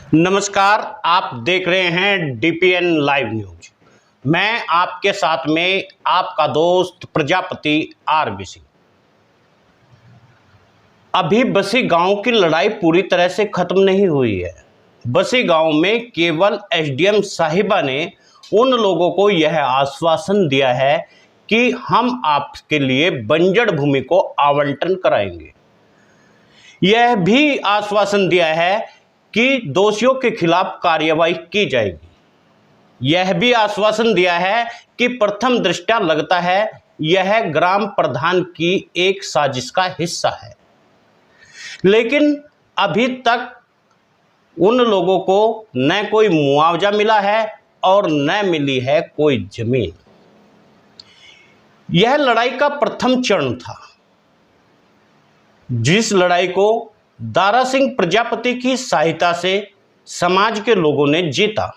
नमस्कार, आप देख रहे हैं डीपीएन लाइव न्यूज। मैं आपके साथ में आपका दोस्त प्रजापति आरबीसी। अभी बसी गांव की लड़ाई पूरी तरह से खत्म नहीं हुई है। बसी गांव में केवल एसडीएम साहिबा ने उन लोगों को यह आश्वासन दिया है कि हम आपके लिए बंजर भूमि को आवंटन कराएंगे। यह भी आश्वासन दिया है कि दोषियों के खिलाफ कार्रवाई की जाएगी। यह भी आश्वासन दिया है कि प्रथम दृष्टया लगता है यह ग्राम प्रधान की एक साजिश का हिस्सा है, लेकिन अभी तक उन लोगों को न कोई मुआवजा मिला है और न मिली है कोई जमीन। यह लड़ाई का प्रथम चरण था, जिस लड़ाई को दारा सिंह प्रजापति की सहायता से समाज के लोगों ने जीता।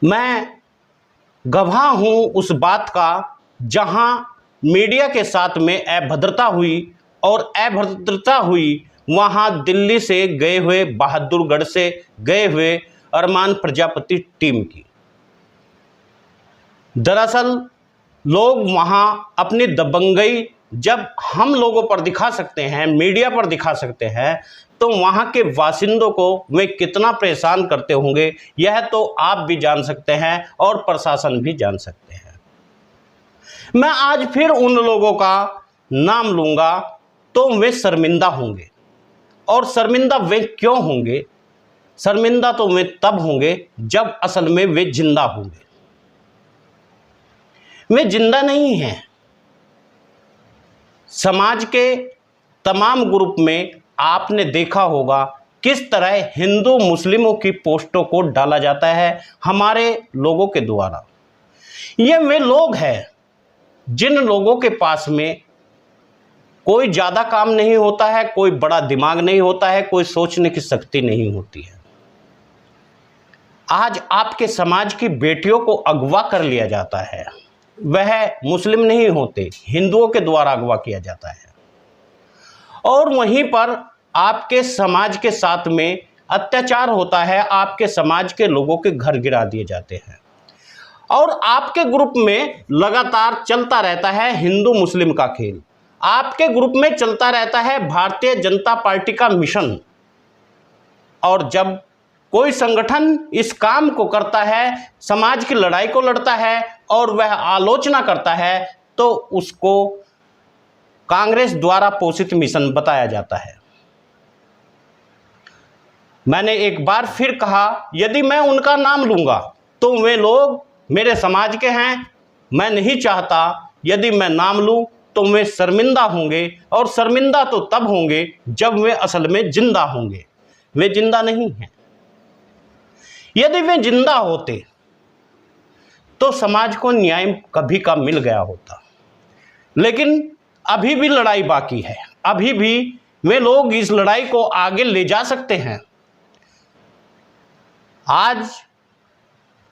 मैं गवाह हूं उस बात का जहां मीडिया के साथ में अभद्रता हुई, और अभद्रता हुई वहां दिल्ली से गए हुए, बहादुरगढ़ से गए हुए अरमान प्रजापति टीम की। दरअसल लोग वहां अपनी दबंगई जब हम लोगों पर दिखा सकते हैं, मीडिया पर दिखा सकते हैं, तो वहां के वासिंदों को वे कितना परेशान करते होंगे यह तो आप भी जान सकते हैं और प्रशासन भी जान सकते हैं। मैं आज फिर उन लोगों का नाम लूंगा तो वे शर्मिंदा होंगे। और शर्मिंदा वे क्यों होंगे? शर्मिंदा तो वे तब होंगे जब असल में वे जिंदा होंगे। वे जिंदा नहीं हैं। समाज के तमाम ग्रुप में आपने देखा होगा किस तरह हिंदू मुस्लिमों की पोस्टों को डाला जाता है हमारे लोगों के द्वारा। ये वे लोग हैं जिन लोगों के पास में कोई ज़्यादा काम नहीं होता है, कोई बड़ा दिमाग नहीं होता है, कोई सोचने की शक्ति नहीं होती है। आज आपके समाज की बेटियों को अगवा कर लिया जाता है। वह मुस्लिम नहीं होते, हिंदुओं के द्वारा अगवा किया जाता है। और वहीं पर आपके समाज के साथ में अत्याचार होता है, आपके समाज के लोगों के घर गिरा दिए जाते हैं। और आपके ग्रुप में लगातार चलता रहता है हिंदू मुस्लिम का खेल। आपके ग्रुप में चलता रहता है भारतीय जनता पार्टी का मिशन। और जब कोई संगठन इस काम को करता है, समाज की लड़ाई को लड़ता है और वह आलोचना करता है, तो उसको कांग्रेस द्वारा पोषित मिशन बताया जाता है। मैंने एक बार फिर कहा, यदि मैं उनका नाम लूंगा तो वे लोग मेरे समाज के हैं। मैं नहीं चाहता यदि मैं नाम लूं तो वे शर्मिंदा होंगे, और शर्मिंदा तो तब होंगे जब वे असल में जिंदा होंगे। वे जिंदा नहीं हैं। यदि वे जिंदा होते तो समाज को न्याय कभी का मिल गया होता, लेकिन अभी भी लड़ाई बाकी है। अभी भी वे लोग इस लड़ाई को आगे ले जा सकते हैं। आज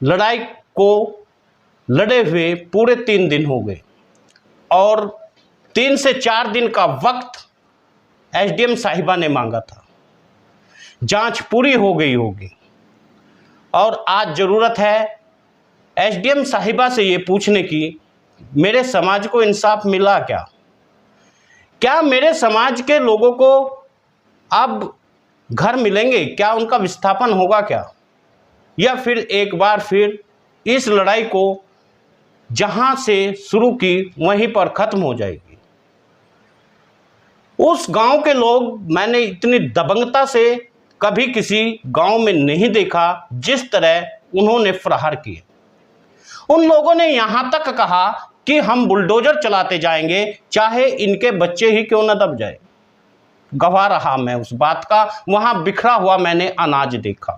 लड़ाई को लड़े हुए पूरे 3 दिन हो गए, और 3 से 4 दिन का वक्त एसडीएम साहिबा ने मांगा था। जांच पूरी हो गई होगी, और आज ज़रूरत है एसडीएम साहिबा से ये पूछने की, मेरे समाज को इंसाफ मिला क्या? क्या मेरे समाज के लोगों को अब घर मिलेंगे? क्या उनका विस्थापन होगा क्या? या फिर एक बार फिर इस लड़ाई को जहां से शुरू की वहीं पर ख़त्म हो जाएगी? उस गांव के लोग, मैंने इतनी दबंगता से कभी किसी गांव में नहीं देखा जिस तरह उन्होंने प्रहार किए। उन लोगों ने यहां तक कहा कि हम बुलडोजर चलाते जाएंगे, चाहे इनके बच्चे ही क्यों न दब जाए। गवाह रहा मैं उस बात का। वहां बिखरा हुआ मैंने अनाज देखा,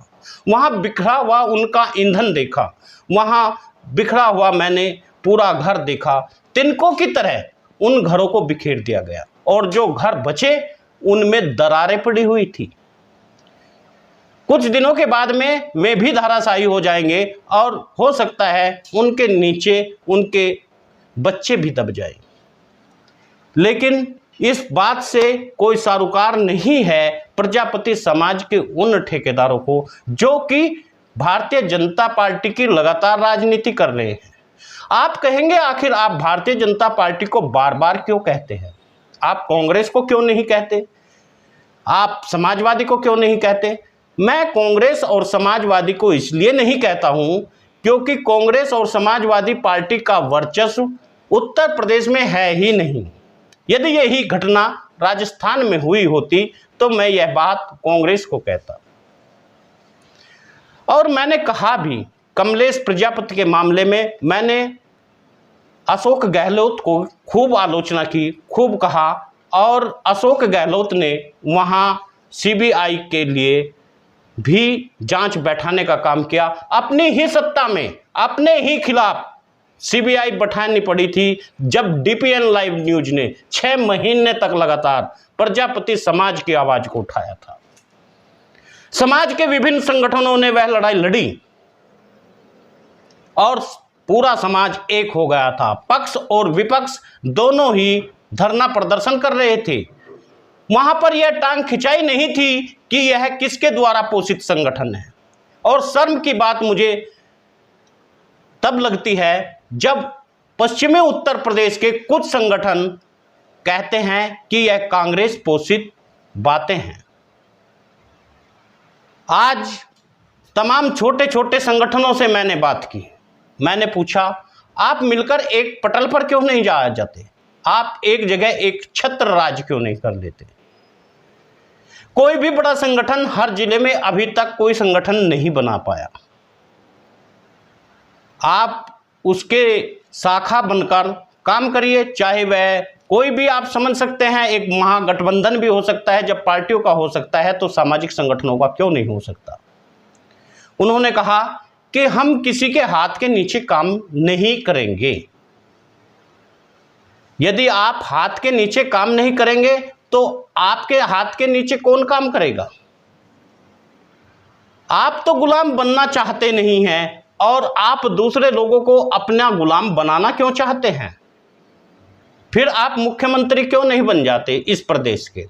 वहां बिखरा हुआ उनका ईंधन देखा, वहां बिखरा हुआ मैंने पूरा घर देखा। तिनकों की तरह उन घरों को बिखेर दिया गया, और जो घर बचे उनमें दरारें पड़ी हुई थी। कुछ दिनों के बाद में वे भी धराशायी हो जाएंगे, और हो सकता है उनके नीचे उनके बच्चे भी दब जाए। लेकिन इस बात से कोई सरोकार नहीं है प्रजापति समाज के उन ठेकेदारों को जो कि भारतीय जनता पार्टी की लगातार राजनीति कर रहे हैं। आप कहेंगे आखिर आप भारतीय जनता पार्टी को बार बार क्यों कहते हैं? आप कांग्रेस को क्यों नहीं कहते? आप समाजवादी को क्यों नहीं कहते? मैं कांग्रेस और समाजवादी को इसलिए नहीं कहता हूं क्योंकि कांग्रेस और समाजवादी पार्टी का वर्चस्व उत्तर प्रदेश में है ही नहीं। यदि यही घटना राजस्थान में हुई होती तो मैं यह बात कांग्रेस को कहता। और मैंने कहा भी, कमलेश प्रजापति के मामले में मैंने अशोक गहलोत को खूब आलोचना की, खूब कहा, और अशोक गहलोत ने वहां सीबीआई के लिए भी जांच बैठाने का काम किया। अपनी ही सत्ता में अपने ही खिलाफ सीबीआई बैठानी पड़ी थी जब डीपीएन लाइव न्यूज ने 6 महीने तक लगातार प्रजापति समाज की आवाज को उठाया था। समाज के विभिन्न संगठनों ने वह लड़ाई लड़ी और पूरा समाज एक हो गया था। पक्ष और विपक्ष दोनों ही धरना प्रदर्शन कर रहे थे। वहां पर यह टांग खिंचाई नहीं थी कि यह किसके द्वारा पोषित संगठन है। और शर्म की बात मुझे तब लगती है जब पश्चिमी उत्तर प्रदेश के कुछ संगठन कहते हैं कि यह कांग्रेस पोषित बातें हैं। आज तमाम छोटे छोटे संगठनों से मैंने बात की। मैंने पूछा, आप मिलकर एक पटल पर क्यों नहीं जाते? आप एक जगह एक छत्र राज क्यों नहीं कर लेते? कोई भी बड़ा संगठन हर जिले में अभी तक कोई संगठन नहीं बना पाया। आप उसके शाखा बनकर काम करिए, चाहे वह कोई भी आप समझ सकते हैं, एक महागठबंधन भी हो सकता है। जब पार्टियों का हो सकता है तो सामाजिक संगठनों का क्यों नहीं हो सकता? उन्होंने कहा कि हम किसी के हाथ के नीचे काम नहीं करेंगे। यदि आप हाथ के नीचे काम नहीं करेंगे तो आपके हाथ के नीचे कौन काम करेगा? आप तो गुलाम बनना चाहते नहीं हैं और आप दूसरे लोगों को अपना गुलाम बनाना क्यों चाहते हैं? फिर आप मुख्यमंत्री क्यों नहीं बन जाते इस प्रदेश के?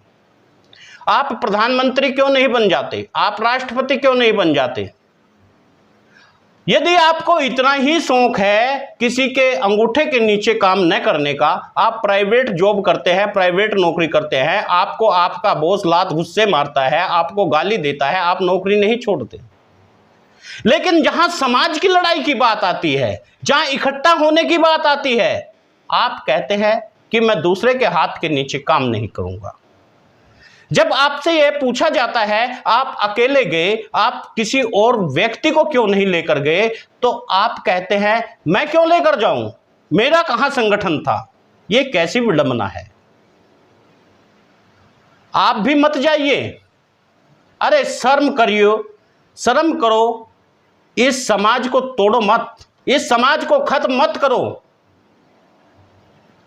आप प्रधानमंत्री क्यों नहीं बन जाते? आप राष्ट्रपति क्यों नहीं बन जाते? यदि आपको इतना ही शौक है किसी के अंगूठे के नीचे काम न करने का, आप प्राइवेट जॉब करते हैं, प्राइवेट नौकरी करते हैं, आपको आपका बॉस लात गुस्से मारता है, आपको गाली देता है, आप नौकरी नहीं छोड़ते। लेकिन जहां समाज की लड़ाई की बात आती है, जहां इकट्ठा होने की बात आती है, आप कहते हैं कि मैं दूसरे के हाथ के नीचे काम नहीं करूंगा। जब आपसे यह पूछा जाता है आप अकेले गए, आप किसी और व्यक्ति को क्यों नहीं लेकर गए, तो आप कहते हैं मैं क्यों लेकर जाऊं, मेरा कहां संगठन था। यह कैसी विडंबना है। आप भी मत जाइए। अरे शर्म करियो, शर्म करो। इस समाज को तोड़ो मत, इस समाज को खत्म मत करो।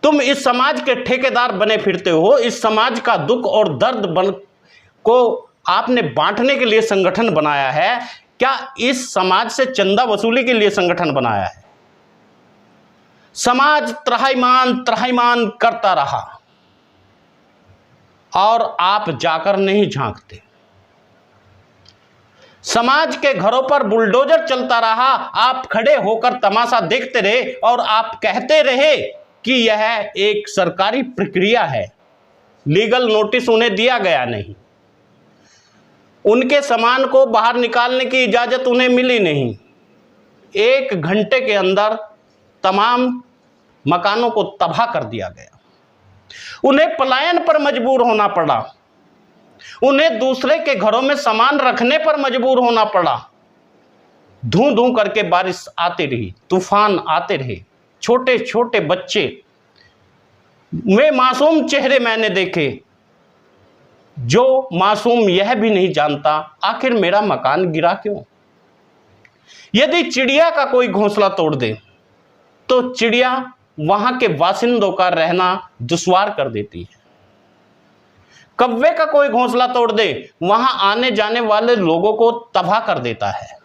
तुम इस समाज के ठेकेदार बने फिरते हो। इस समाज का दुख और दर्द को आपने बांटने के लिए संगठन बनाया है। क्या इस समाज से चंदा वसूली के लिए संगठन बनाया है? समाज त्राहिमाम त्राहिमाम करता रहा और आप जाकर नहीं झांकते। समाज के घरों पर बुलडोजर चलता रहा, आप खड़े होकर तमाशा देखते रहे और आप कहते रहे कि यह एक सरकारी प्रक्रिया है, लीगल नोटिस उन्हें दिया गया नहीं, उनके सामान को बाहर निकालने की इजाजत उन्हें मिली नहीं। 1 घंटे के अंदर तमाम मकानों को तबाह कर दिया गया। उन्हें पलायन पर मजबूर होना पड़ा, उन्हें दूसरे के घरों में सामान रखने पर मजबूर होना पड़ा। धू धू करके बारिश आती रही, तूफान आते रहे, छोटे छोटे बच्चे, वे मासूम चेहरे मैंने देखे जो मासूम यह भी नहीं जानता आखिर मेरा मकान गिरा क्यों। यदि चिड़िया का कोई घोंसला तोड़ दे तो चिड़िया वहां के बासिंदों का रहना दुश्वार कर देती है। कौवे का कोई घोंसला तोड़ दे वहां आने जाने वाले लोगों को तबाह कर देता है।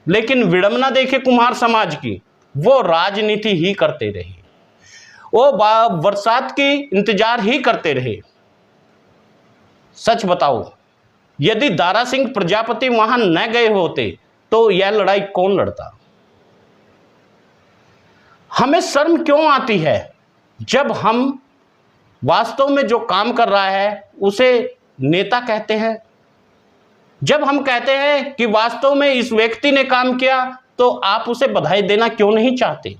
लेकिन विडंबना देखे कुम्हार समाज की, वो राजनीति ही करते रहे। वो बरसात की इंतजार ही करते रहे। सच बताओ, यदि दारा सिंह प्रजापति वहां न गए होते तो यह लड़ाई कौन लड़ता? हमें शर्म क्यों आती है जब हम वास्तव में जो काम कर रहा है उसे नेता कहते हैं? जब हम कहते हैं कि वास्तव में इस व्यक्ति ने काम किया तो आप उसे बधाई देना क्यों नहीं चाहते?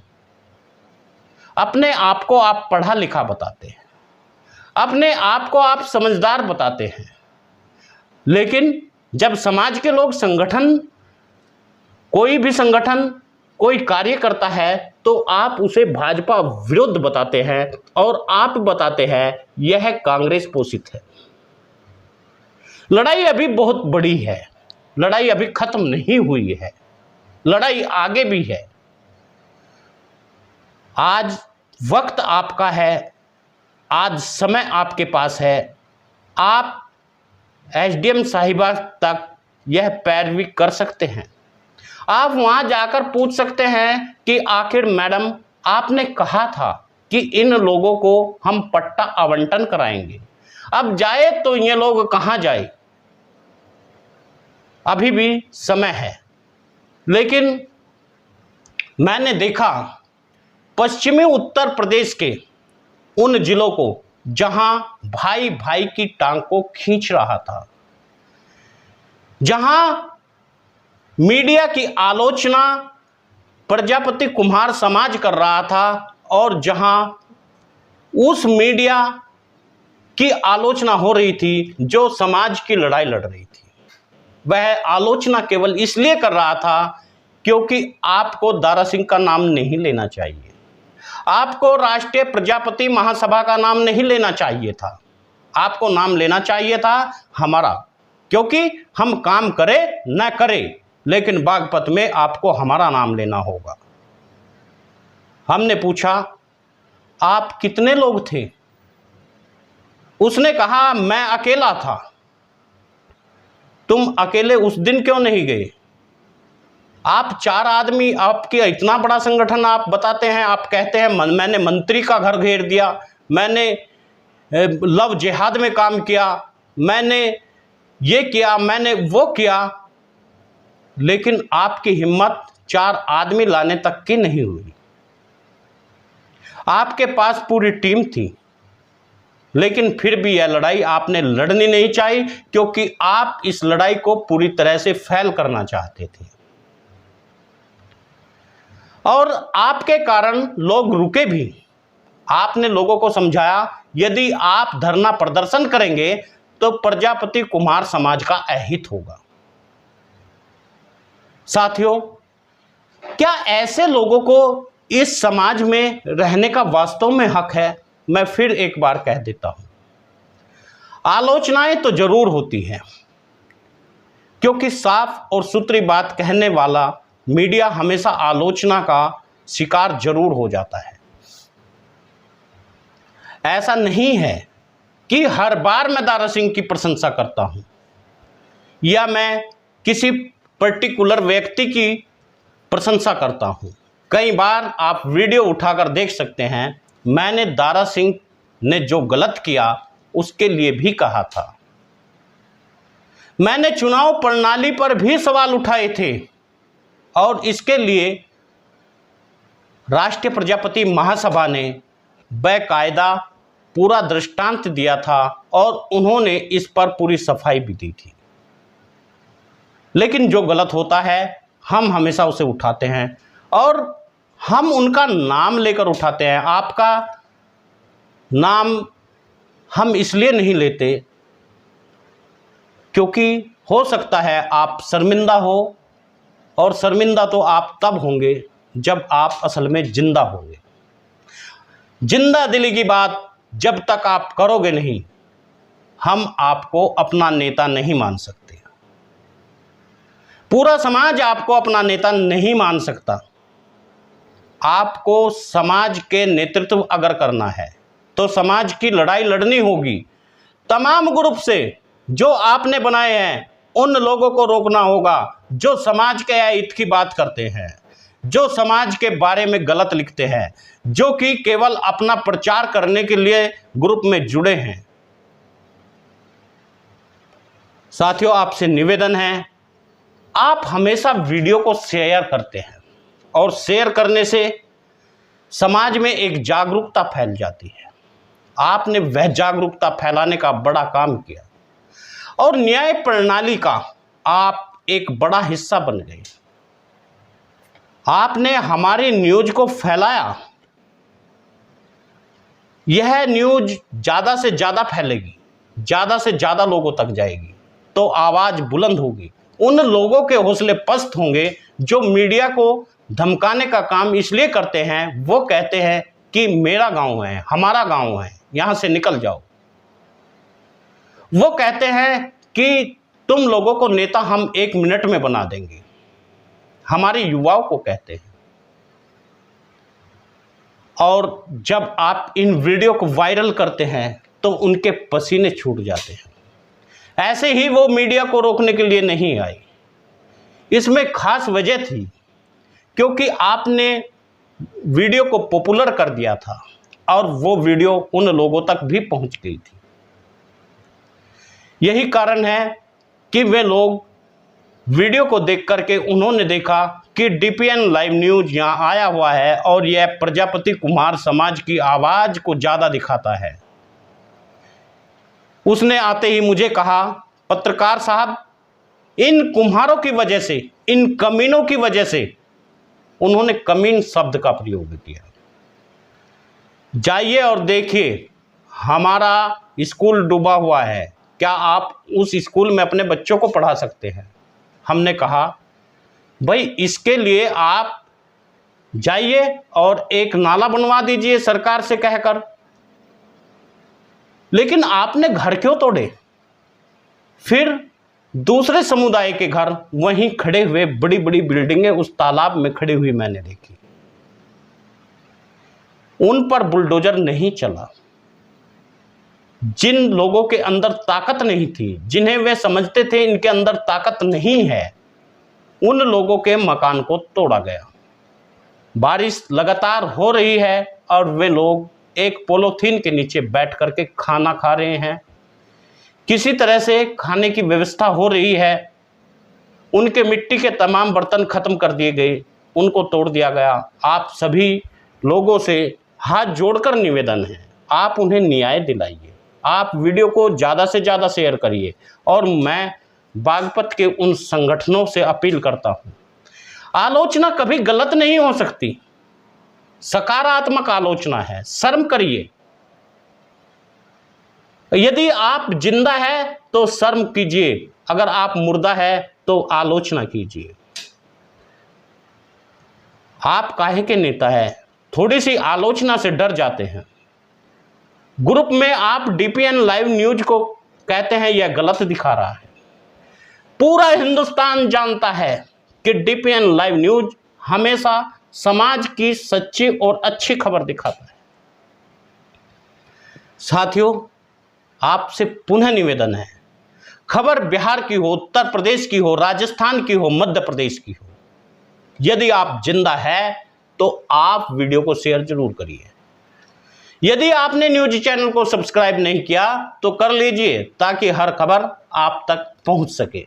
अपने आप को आप पढ़ा लिखा बताते हैं, अपने आप को आप समझदार बताते हैं, लेकिन जब समाज के लोग कोई भी संगठन कोई कार्य करता है तो आप उसे भाजपा विरुद्ध बताते हैं और आप बताते हैं यह कांग्रेस पोषित है। लड़ाई अभी बहुत बड़ी है, लड़ाई अभी खत्म नहीं हुई है, लड़ाई आगे भी है। आज वक्त आपका है, आज समय आपके पास है। आप एसडीएम साहिबा तक यह पैरवी कर सकते हैं। आप वहां जाकर पूछ सकते हैं कि आखिर मैडम आपने कहा था कि इन लोगों को हम पट्टा आवंटन कराएंगे, अब जाए तो ये लोग कहां जाए? अभी भी समय है। लेकिन मैंने देखा पश्चिमी उत्तर प्रदेश के उन जिलों को जहां भाई भाई की टांग को खींच रहा था, जहां मीडिया की आलोचना प्रजापति कुम्हार समाज कर रहा था और जहां उस मीडिया की आलोचना हो रही थी जो समाज की लड़ाई लड़ रही थी। वह आलोचना केवल इसलिए कर रहा था क्योंकि आपको दारा सिंह का नाम नहीं लेना चाहिए, आपको राष्ट्रीय प्रजापति महासभा का नाम नहीं लेना चाहिए था, आपको नाम लेना चाहिए था हमारा, क्योंकि हम काम करें न करें लेकिन बागपत में आपको हमारा नाम लेना होगा। हमने पूछा आप कितने लोग थे? उसने कहा मैं अकेला था। तुम अकेले उस दिन क्यों नहीं गए? आप 4 आदमी, आपकी इतना बड़ा संगठन आप बताते हैं, आप कहते हैं मैंने मंत्री का घर घेर दिया, मैंने लव जिहाद में काम किया, मैंने ये किया, मैंने वो किया, लेकिन आपकी हिम्मत 4 आदमी लाने तक की नहीं हुई। आपके पास पूरी टीम थी, लेकिन फिर भी यह लड़ाई आपने लड़नी नहीं चाहिए क्योंकि आप इस लड़ाई को पूरी तरह से फेल करना चाहते थे और आपके कारण लोग रुके भी। आपने लोगों को समझाया यदि आप धरना प्रदर्शन करेंगे तो प्रजापति कुम्हार समाज का अहित होगा। साथियों, क्या ऐसे लोगों को इस समाज में रहने का वास्तव में हक है? मैं फिर एक बार कह देता हूं, आलोचनाएं तो जरूर होती हैं क्योंकि साफ और सुथरी बात कहने वाला मीडिया हमेशा आलोचना का शिकार जरूर हो जाता है। ऐसा नहीं है कि हर बार मैं दारा सिंह की प्रशंसा करता हूं या मैं किसी पर्टिकुलर व्यक्ति की प्रशंसा करता हूं। कई बार आप वीडियो उठाकर देख सकते हैं, मैंने दारा सिंह ने जो गलत किया उसके लिए भी कहा था। मैंने चुनाव प्रणाली पर भी सवाल उठाए थे और इसके लिए राष्ट्रीय प्रजापति महासभा ने बाकायदा पूरा दृष्टांत दिया था और उन्होंने इस पर पूरी सफाई भी दी थी। लेकिन जो गलत होता है हम हमेशा उसे उठाते हैं और हम उनका नाम लेकर उठाते हैं। आपका नाम हम इसलिए नहीं लेते क्योंकि हो सकता है आप शर्मिंदा हो और शर्मिंदा तो आप तब होंगे जब आप असल में जिंदा होंगे। जिंदा दिली की बात जब तक आप करोगे नहीं, हम आपको अपना नेता नहीं मान सकते। पूरा समाज आपको अपना नेता नहीं मान सकता। आपको समाज के नेतृत्व अगर करना है तो समाज की लड़ाई लड़नी होगी। तमाम ग्रुप से जो आपने बनाए हैं उन लोगों को रोकना होगा जो समाज के हित की बात करते हैं, जो समाज के बारे में गलत लिखते हैं, जो कि केवल अपना प्रचार करने के लिए ग्रुप में जुड़े हैं। साथियों, आपसे निवेदन है, आप हमेशा वीडियो को शेयर करते हैं और शेयर करने से समाज में एक जागरूकता फैल जाती है। आपने वह जागरूकता फैलाने का बड़ा काम किया और न्याय प्रणाली का आप एक बड़ा हिस्सा बन गए। आपने हमारी न्यूज को फैलाया। यह न्यूज ज़्यादा से ज़्यादा फैलेगी, ज़्यादा से ज़्यादा लोगों तक जाएगी, तो आवाज़ बुलंद होगी। उन लोगों के हौसले पस्त होंगे जो मीडिया को धमकाने का काम इसलिए करते हैं। वो कहते हैं कि मेरा गांव है, हमारा गांव है, यहाँ से निकल जाओ। वो कहते हैं कि तुम लोगों को नेता हम 1 मिनट में बना देंगे। हमारे युवाओं को कहते हैं। और जब आप इन वीडियो को वायरल करते हैं तो उनके पसीने छूट जाते हैं। ऐसे ही वो मीडिया को रोकने के लिए नहीं आई। इसमें खास वजह थी क्योंकि आपने वीडियो को पॉपुलर कर दिया था और वो वीडियो उन लोगों तक भी पहुंच गई थी। यही कारण है कि वे लोग वीडियो को देख करके उन्होंने देखा कि डीपीएन लाइव न्यूज यहाँ आया हुआ है और यह प्रजापति कुम्हार समाज की आवाज़ को ज़्यादा दिखाता है। उसने आते ही मुझे कहा, पत्रकार साहब, इन कुम्हारों की वजह से, इन कमीनों की वजह से, उन्होंने कमीन शब्द का प्रयोग किया। जाइए और देखिए, हमारा स्कूल डूबा हुआ है, क्या आप उस स्कूल में अपने बच्चों को पढ़ा सकते हैं? हमने कहा, भाई इसके लिए आप जाइए और एक नाला बनवा दीजिए सरकार से कहकर। लेकिन आपने घर क्यों तोड़े? फिर दूसरे समुदाय के घर वहीं खड़े हुए, बड़ी बड़ी बिल्डिंगें उस तालाब में खड़ी हुई मैंने देखी। उन पर बुलडोजर नहीं चला। जिन लोगों के अंदर ताकत नहीं थी, जिन्हें वे समझते थे इनके अंदर ताकत नहीं है, उन लोगों के मकान को तोड़ा गया। बारिश लगातार हो रही है और वे लोग एक पॉलीथीन के नीचे बैठ करके खाना खा रहे हैं। किसी तरह से खाने की व्यवस्था हो रही है। उनके मिट्टी के तमाम बर्तन खत्म कर दिए गए, उनको तोड़ दिया गया। आप सभी लोगों से हाथ जोड़कर निवेदन है, आप उन्हें न्याय दिलाइए। आप वीडियो को ज़्यादा से ज़्यादा शेयर करिए। और मैं बागपत के उन संगठनों से अपील करता हूँ, आलोचना कभी गलत नहीं हो सकती, सकारात्मक आलोचना है, शर्म करिए। यदि आप जिंदा है तो शर्म कीजिए, अगर आप मुर्दा है तो आलोचना कीजिए। आप काहे के नेता है? थोड़ी सी आलोचना से डर जाते हैं। ग्रुप में आप डीपीएन लाइव न्यूज को कहते हैं यह गलत दिखा रहा है। पूरा हिंदुस्तान जानता है कि डीपीएन लाइव न्यूज हमेशा समाज की सच्ची और अच्छी खबर दिखाता है। साथियों, आपसे पुनः निवेदन है, खबर बिहार की हो, उत्तर प्रदेश की हो, राजस्थान की हो, मध्य प्रदेश की हो, यदि आप जिंदा है तो आप वीडियो को शेयर जरूर करिए। यदि आपने न्यूज चैनल को सब्सक्राइब नहीं किया तो कर लीजिए ताकि हर खबर आप तक पहुंच सके।